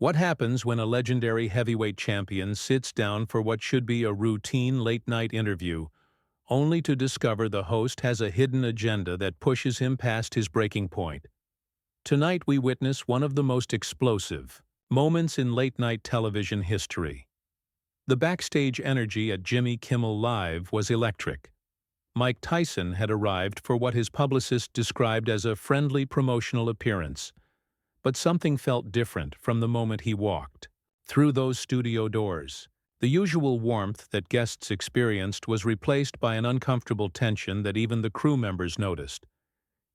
What happens when a legendary heavyweight champion sits down for what should be a routine late-night interview, only to discover the host has a hidden agenda that pushes him past his breaking point? Tonight we witness one of the most explosive moments in late-night television history. The backstage energy at Jimmy Kimmel Live was electric. Mike Tyson had arrived for what his publicist described as a friendly promotional appearance. But something felt different from the moment he walked through those studio doors. The usual warmth that guests experienced was replaced by an uncomfortable tension that even the crew members noticed.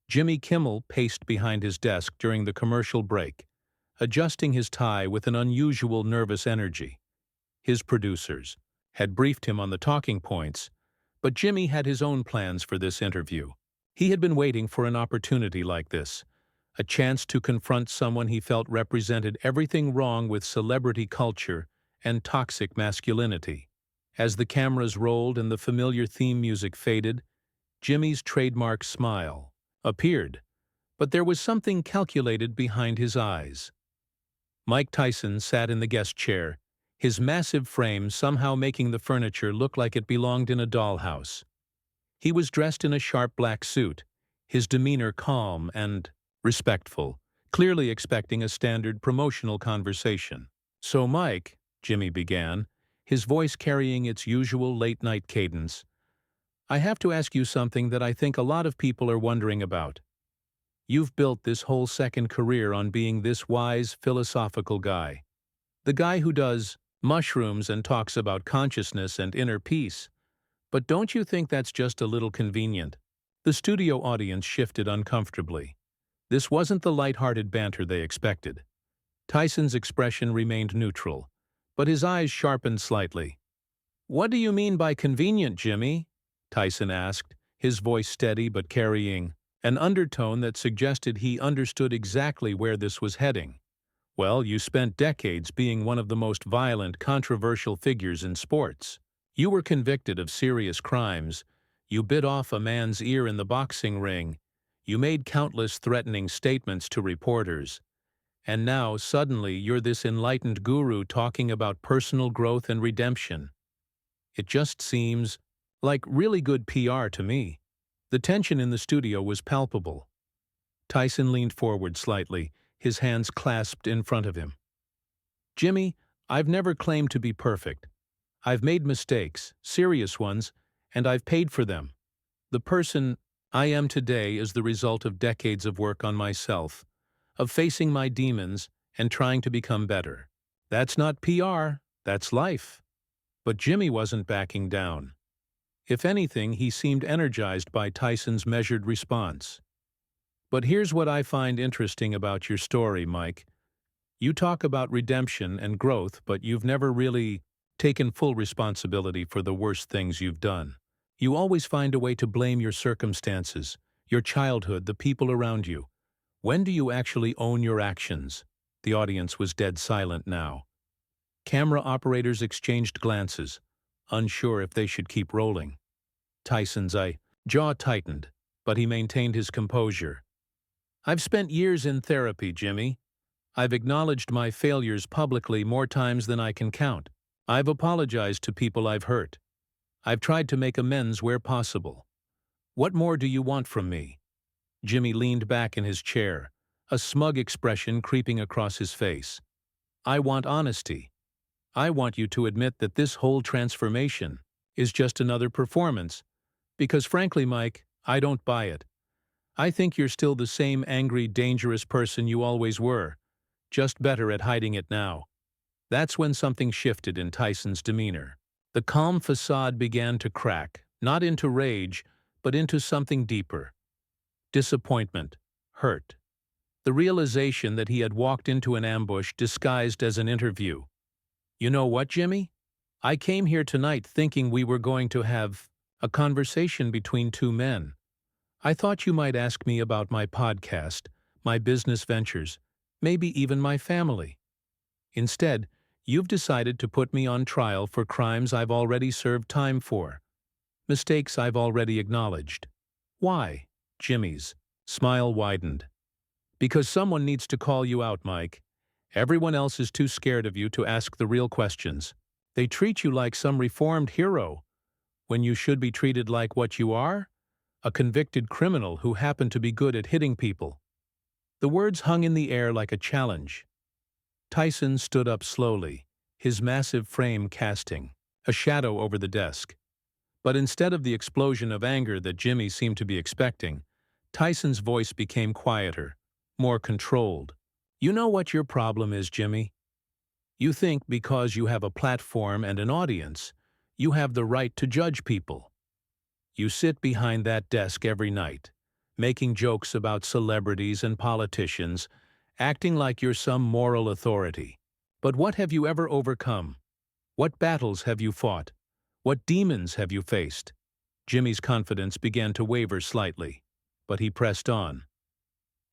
Jimmy Kimmel paced behind his desk during the commercial break, adjusting his tie with an unusual nervous energy. His producers had briefed him on the talking points, but Jimmy had his own plans for this interview. He had been waiting for an opportunity like this, a chance to confront someone he felt represented everything wrong with celebrity culture and toxic masculinity. As the cameras rolled and the familiar theme music faded, Jimmy's trademark smile appeared, but there was something calculated behind his eyes. Mike Tyson sat in the guest chair, his massive frame somehow making the furniture look like it belonged in a dollhouse. He was dressed in a sharp black suit, his demeanor calm and respectful, clearly expecting a standard promotional conversation. "So, Mike," Jimmy began, his voice carrying its usual late-night cadence, "I have to ask you something that I think a lot of people are wondering about. You've built this whole second career on being this wise, philosophical guy. The guy who does mushrooms and talks about consciousness and inner peace. But don't you think that's just a little convenient?" The studio audience shifted uncomfortably. This wasn't the light-hearted banter they expected. Tyson's expression remained neutral, but his eyes sharpened slightly. "What do you mean by convenient, Jimmy?" Tyson asked, his voice steady but carrying an undertone that suggested he understood exactly where this was heading. "Well, you spent decades being one of the most violent, controversial figures in sports. You were convicted of serious crimes. You bit off a man's ear in the boxing ring. You made countless threatening statements to reporters. And now, suddenly, you're this enlightened guru talking about personal growth and redemption. It just seems like really good PR to me." The tension in the studio was palpable. Tyson leaned forward slightly, his hands clasped in front of him. "Jimmy, I've never claimed to be perfect. I've made mistakes, serious ones, and I've paid for them. The person I am today is the result of decades of work on myself, of facing my demons and trying to become better. That's not PR, that's life." But Jimmy wasn't backing down. If anything, he seemed energized by Tyson's measured response. "But here's what I find interesting about your story, Mike. You talk about redemption and growth, but you've never really taken full responsibility for the worst things you've done. You always find a way to blame your circumstances, your childhood, the people around you. When do you actually own your actions?" The audience was dead silent now. Camera operators exchanged glances, unsure if they should keep rolling. Tyson's jaw tightened, but he maintained his composure. "I've spent years in therapy, Jimmy. I've acknowledged my failures publicly more times than I can count. I've apologized to people I've hurt. I've tried to make amends where possible. What more do you want from me?" Jimmy leaned back in his chair, a smug expression creeping across his face. "I want honesty. I want you to admit that this whole transformation is just another performance, because frankly, Mike, I don't buy it. I think you're still the same angry, dangerous person you always were, just better at hiding it now." That's when something shifted in Tyson's demeanor. The calm facade began to crack, not into rage, but into something deeper. Disappointment, hurt. The realization that he had walked into an ambush disguised as an interview. "You know what, Jimmy? I came here tonight thinking we were going to have a conversation between two men. I thought you might ask me about my podcast, my business ventures, maybe even my family. Instead, you've decided to put me on trial for crimes I've already served time for, mistakes I've already acknowledged. Why?" Jimmy's smile widened. "Because someone needs to call you out, Mike. Everyone else is too scared of you to ask the real questions. They treat you like some reformed hero, when you should be treated like what you are, a convicted criminal who happened to be good at hitting people. The words hung in the air like a challenge. Tyson stood up slowly, his massive frame casting a shadow over the desk. But instead of the explosion of anger that Jimmy seemed to be expecting, Tyson's voice became quieter, more controlled. You know what your problem is, Jimmy? You think because you have a platform and an audience, you have the right to judge people. You sit behind that desk every night, making jokes about celebrities and politicians, acting like you're some moral authority. But what have you ever overcome? What battles have you fought? What demons have you faced? Jimmy's confidence began to waver slightly, but he pressed on.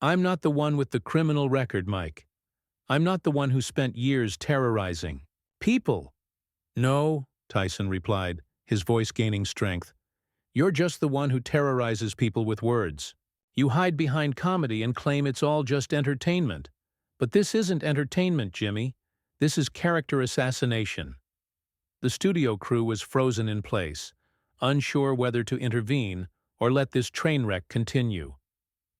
I'm not the one with the criminal record, Mike. I'm not the one who spent years terrorizing people. No, Tyson replied, his voice gaining strength. You're just the one who terrorizes people with words. You hide behind comedy and claim it's all just entertainment. But this isn't entertainment, Jimmy. This is character assassination. The studio crew was frozen in place, unsure whether to intervene or let this train wreck continue.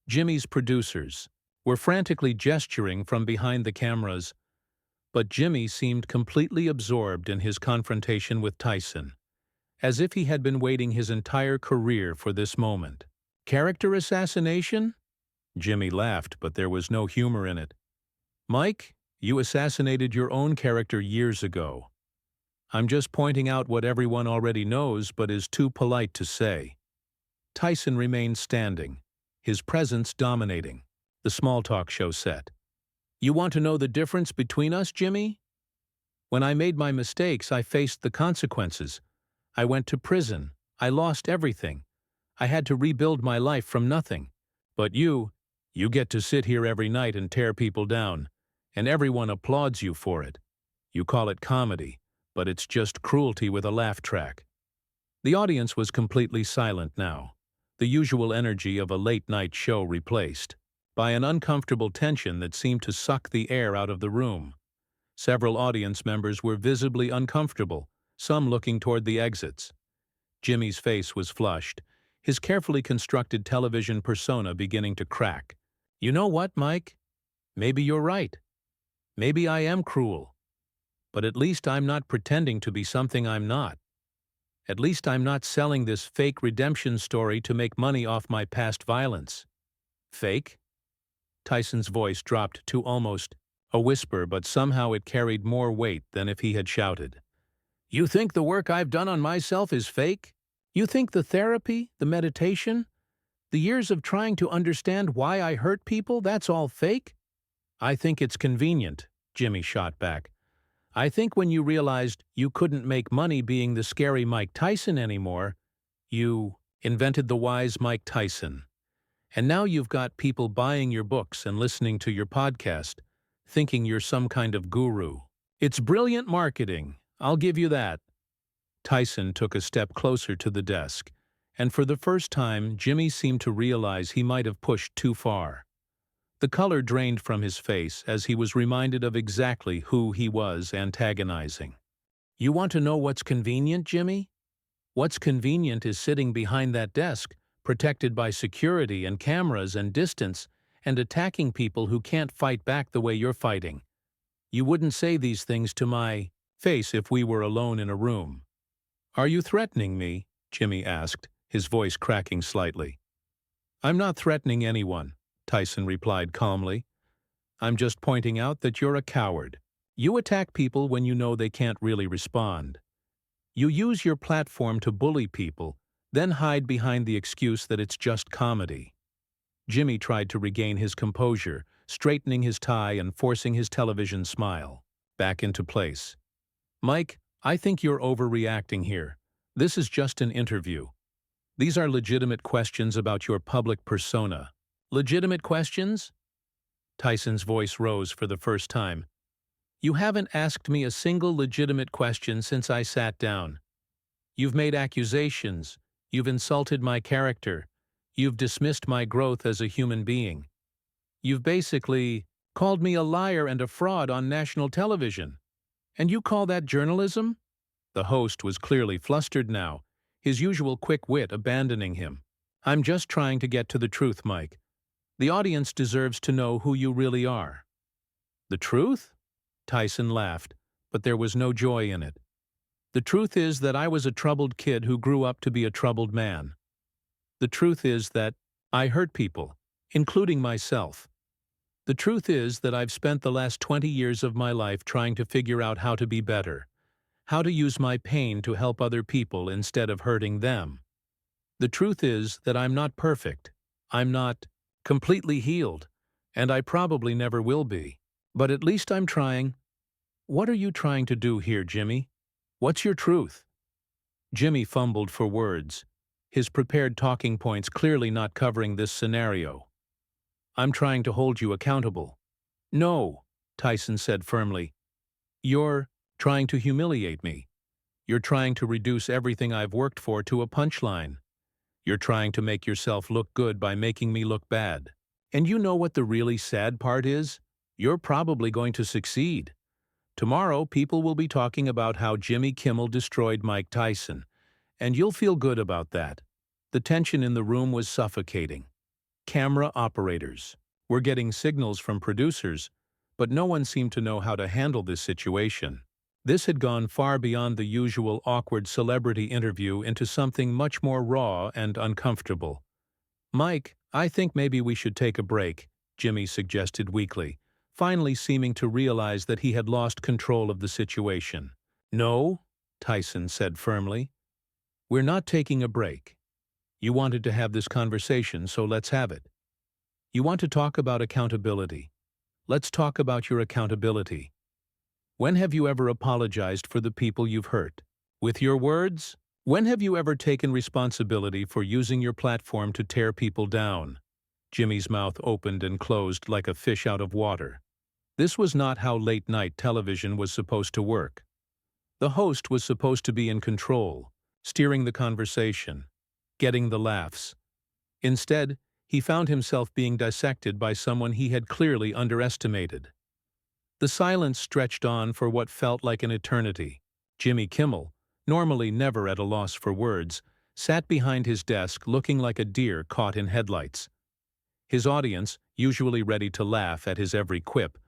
Jimmy's producers were frantically gesturing from behind the cameras, but Jimmy seemed completely absorbed in his confrontation with Tyson, as if he had been waiting his entire career for this moment. Character assassination? Jimmy laughed, but there was no humor in it. Mike, you assassinated your own character years ago. I'm just pointing out what everyone already knows but is too polite to say. Tyson remained standing, his presence dominating the small talk show set. You want to know the difference between us, Jimmy? When I made my mistakes, I faced the consequences. I went to prison. I lost everything. I had to rebuild my life from nothing. But you get to sit here every night and tear people down, and everyone applauds you for it. You call it comedy, but it's just cruelty with a laugh track. The audience was completely silent now, the usual energy of a late-night show replaced by an uncomfortable tension that seemed to suck the air out of the room. Several audience members were visibly uncomfortable, some looking toward the exits. Jimmy's face was flushed, his carefully constructed television persona beginning to crack. You know what, Mike? Maybe you're right. Maybe I am cruel. But at least I'm not pretending to be something I'm not. At least I'm not selling this fake redemption story to make money off my past violence. Fake? Tyson's voice dropped to almost a whisper, but somehow it carried more weight than if he had shouted. You think the work I've done on myself is fake? You think the therapy, the meditation, the years of trying to understand why I hurt people, that's all fake? I think it's convenient, Jimmy shot back. I think when you realized you couldn't make money being the scary Mike Tyson anymore, you invented the wise Mike Tyson. And now you've got people buying your books and listening to your podcast, thinking you're some kind of guru. It's brilliant marketing, I'll give you that. Tyson took a step closer to the desk, and for the first time Jimmy seemed to realize he might have pushed too far. The color drained from his face as he was reminded of exactly who he was antagonizing. You want to know what's convenient, Jimmy? What's convenient is sitting behind that desk, protected by security and cameras and distance, and attacking people who can't fight back the way you're fighting. You wouldn't say these things to my face if we were alone in a room. Are you threatening me? Jimmy asked, his voice cracking slightly. I'm not threatening anyone, Tyson replied calmly. I'm just pointing out that you're a coward. You attack people when you know they can't really respond. You use your platform to bully people, then hide behind the excuse that it's just comedy. Jimmy tried to regain his composure, straightening his tie and forcing his television smile back into place. Mike, I think you're overreacting here. This is just an interview. These are legitimate questions about your public persona. Legitimate questions? Tyson's voice rose for the first time. You haven't asked me a single legitimate question since I sat down. You've made accusations. You've insulted my character. You've dismissed my growth as a human being. You've basically Called me a liar and a fraud on national television. And you call that journalism? The host was clearly flustered now, his usual quick wit abandoning him. I'm just trying to get to the truth, Mike. The audience deserves to know who you really are. The truth? Tyson laughed, but there was no joy in it. The truth is that I was a troubled kid who grew up to be a troubled man. The truth is that I hurt people, including myself. The truth is that I've spent the last 20 years of my life trying to figure out how to be better, how to use my pain to help other people instead of hurting them. The truth is that I'm not perfect. I'm not completely healed, and I probably never will be. But at least I'm trying. What are you trying to do here, Jimmy? What's your truth? Jimmy fumbled for words, his prepared talking points clearly not covering this scenario. I'm trying to hold you accountable. No, Tyson said firmly. You're trying to humiliate me. You're trying to reduce everything I've worked for to a punchline. You're trying to make yourself look good by making me look bad. And you know what the really sad part is? You're probably going to succeed. Tomorrow, people will be talking about how Jimmy Kimmel destroyed Mike Tyson, and you'll feel good about that. The tension in the room was suffocating. Camera operators were getting signals from producers, but no one seemed to know how to handle this situation. This had gone far beyond the usual awkward celebrity interview into something much more raw and uncomfortable. Mike, I think maybe we should take a break, Jimmy suggested weakly, finally seeming to realize that he had lost control of the situation. No, Tyson said firmly. We're not taking a break. You wanted to have this conversation, so let's have it. You want to talk about accountability. Let's talk about your accountability. When have you ever apologized for the people you've hurt? With your words? When have you ever taken responsibility for using your platform to tear people down? Jimmy's mouth opened and closed like a fish out of water. This was not how late-night television was supposed to work. The host was supposed to be in control, steering the conversation, getting the laughs. Instead, he found himself being dissected by someone he had clearly underestimated. The silence stretched on for what felt like an eternity. Jimmy Kimmel, normally never at a loss for words, sat behind his desk looking like a deer caught in headlights. His audience, usually ready to laugh at his every quip,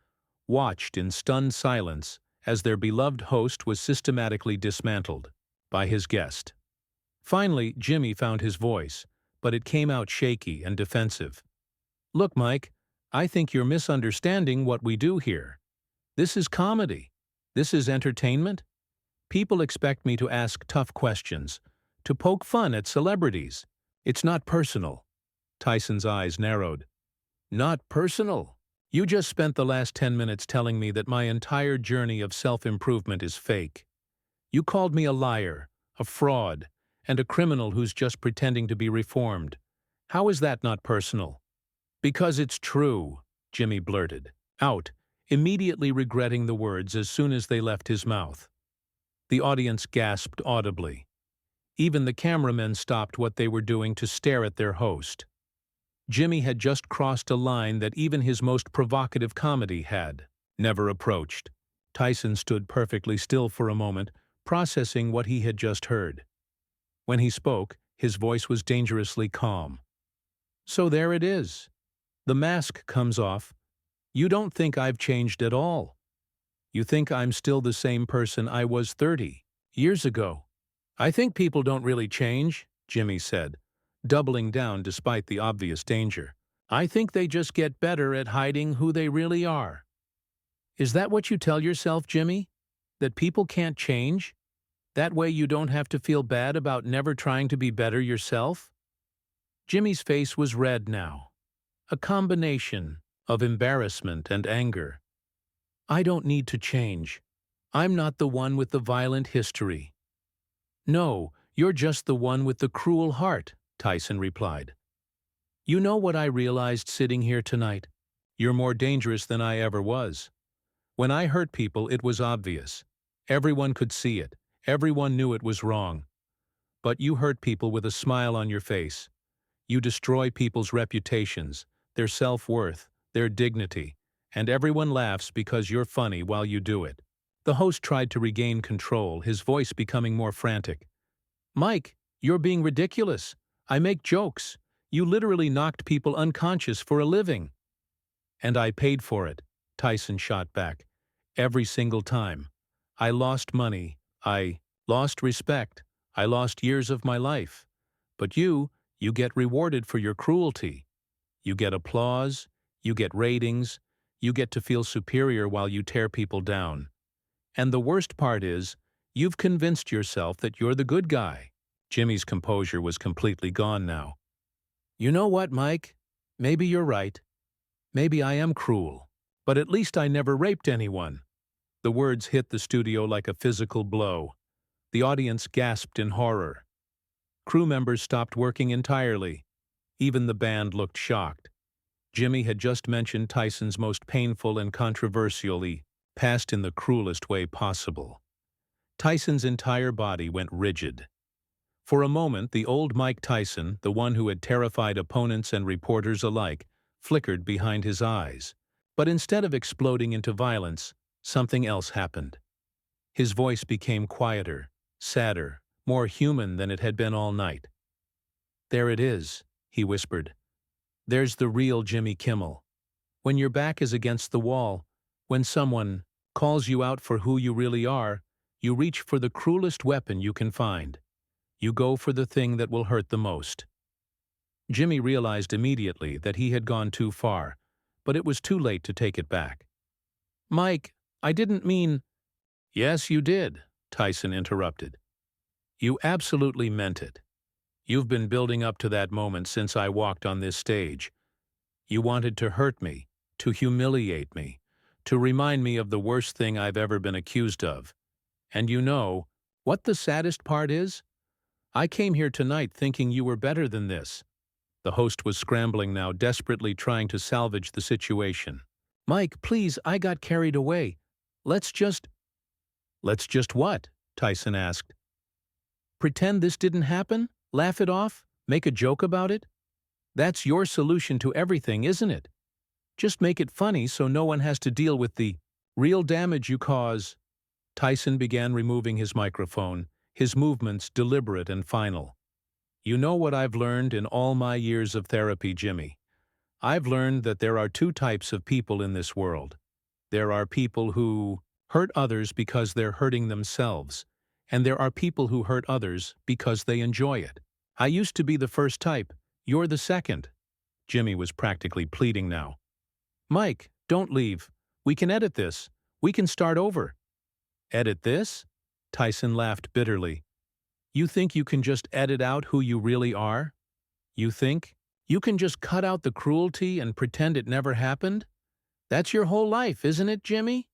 watched in stunned silence as their beloved host was systematically dismantled by his guest. Finally, Jimmy found his voice, but it came out shaky and defensive. Look, Mike, I think you're misunderstanding what we do here. This is comedy. This is entertainment. People expect me to ask tough questions, to poke fun at celebrities. It's not personal. Tyson's eyes narrowed. Not personal? You just spent the last 10 minutes telling me that my entire journey of self-improvement is fake. You called me a liar, a fraud, and a criminal who's just pretending to be reformed. How is that not personal? Because it's true, Jimmy blurted out, immediately regretting the words as soon as they left his mouth. The audience gasped audibly. Even the cameramen stopped what they were doing to stare at their host. Jimmy had just crossed a line that even his most provocative comedy had never approached. Tyson stood perfectly still for a moment, processing what he had just heard. When he spoke, his voice was dangerously calm. So there it is. The mask comes off. You don't think I've changed at all. You think I'm still the same person I was 30 years ago. I think people don't really change, Jimmy said, doubling down despite the obvious danger. I think they just get better at hiding who they really are. Is that what you tell yourself, Jimmy? That people can't change? That way you don't have to feel bad about never trying to be better yourself? Jimmy's face was red now, a combination of embarrassment and anger. I don't need to change. I'm not the one with the violent history. No, you're just the one with the cruel heart, Tyson replied. You know what I realized sitting here tonight? You're more dangerous than I ever was. When I hurt people, it was obvious. Everyone could see it. Everyone knew it was wrong. But you hurt people with a smile on your face. You destroy people's reputations, their self-worth, their dignity, and everyone laughs because you're funny while you do it. The host tried to regain control, his voice becoming more frantic. Mike, you're being ridiculous. I make jokes. You literally knocked people unconscious for a living. And I paid for it, Tyson shot back. Every single time. I lost money. I lost respect. I lost years of my life. But you get rewarded for your cruelty. You get applause. You get ratings. You get to feel superior while you tear people down. And the worst part is, you've convinced yourself that you're the good guy. Jimmy's composure was completely gone now. You know what, Mike? Maybe you're right. Maybe I am cruel. But at least I never raped anyone. The words hit the studio like a physical blow. The audience gasped in horror. Crew members stopped working entirely. Even the band looked shocked. Jimmy had just mentioned Tyson's most painful and controversially passed in the cruelest way possible. Tyson's entire body went rigid. For a moment, the old Mike Tyson, the one who had terrified opponents and reporters alike, flickered behind his eyes. But instead of exploding into violence, something else happened. His voice became quieter, sadder, more human than it had been all night. There it is, he whispered. There's the real Jimmy Kimmel. When your back is against the wall, when someone calls you out for who you really are, you reach for the cruelest weapon you can find. You go for the thing that will hurt the most. Jimmy realized immediately that he had gone too far, but it was too late to take it back. Mike, I didn't mean— Yes, you did, Tyson interrupted. You absolutely meant it. You've been building up to that moment since I walked on this stage. You wanted to hurt me, to humiliate me, to remind me of the worst thing I've ever been accused of. And you know what the saddest part is? I came here tonight thinking you were better than this. The host was scrambling now, desperately trying to salvage the situation. Mike, please, I got carried away. Let's just— Let's just what? Tyson asked. Pretend this didn't happen? Laugh it off? Make a joke about it? That's your solution to everything, isn't it? Just make it funny so no one has to deal with the real damage you cause. Tyson began removing his microphone, his movements deliberate and final. You know what I've learned in all my years of therapy, Jimmy? I've learned that there are two types of people in this world. There are people who hurt others because they're hurting themselves, and there are people who hurt others because they enjoy it. I used to be the first type. You're the second. Jimmy was practically pleading now. Mike, don't leave. We can edit this. We can start over. Edit this? Tyson laughed bitterly. You think you can just edit out who you really are? You think you can just cut out the cruelty and pretend it never happened? That's your whole life, isn't it, Jimmy?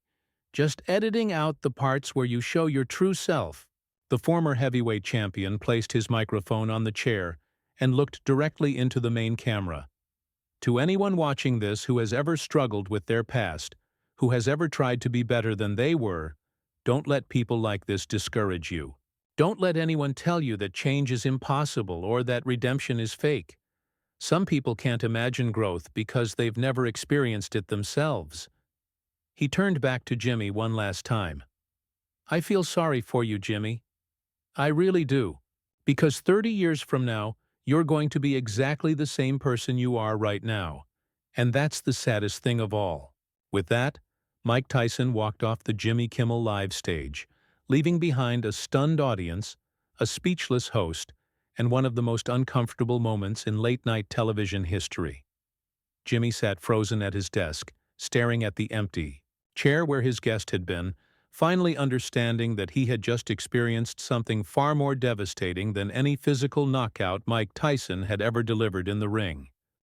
Just editing out the parts where you show your true self. The former heavyweight champion placed his microphone on the chair and looked directly into the main camera. To anyone watching this who has ever struggled with their past, who has ever tried to be better than they were, don't let people like this discourage you. Don't let anyone tell you that change is impossible or that redemption is fake. Some people can't imagine growth because they've never experienced it themselves. He turned back to Jimmy one last time. I feel sorry for you, Jimmy. I really do. Because 30 years from now, you're going to be exactly the same person you are right now. And that's the saddest thing of all. With that, Mike Tyson walked off the Jimmy Kimmel Live stage, leaving behind a stunned audience, a speechless host, and one of the most uncomfortable moments in late-night television history. Jimmy sat frozen at his desk, staring at the empty chair where his guest had been, finally understanding that he had just experienced something far more devastating than any physical knockout Mike Tyson had ever delivered in the ring.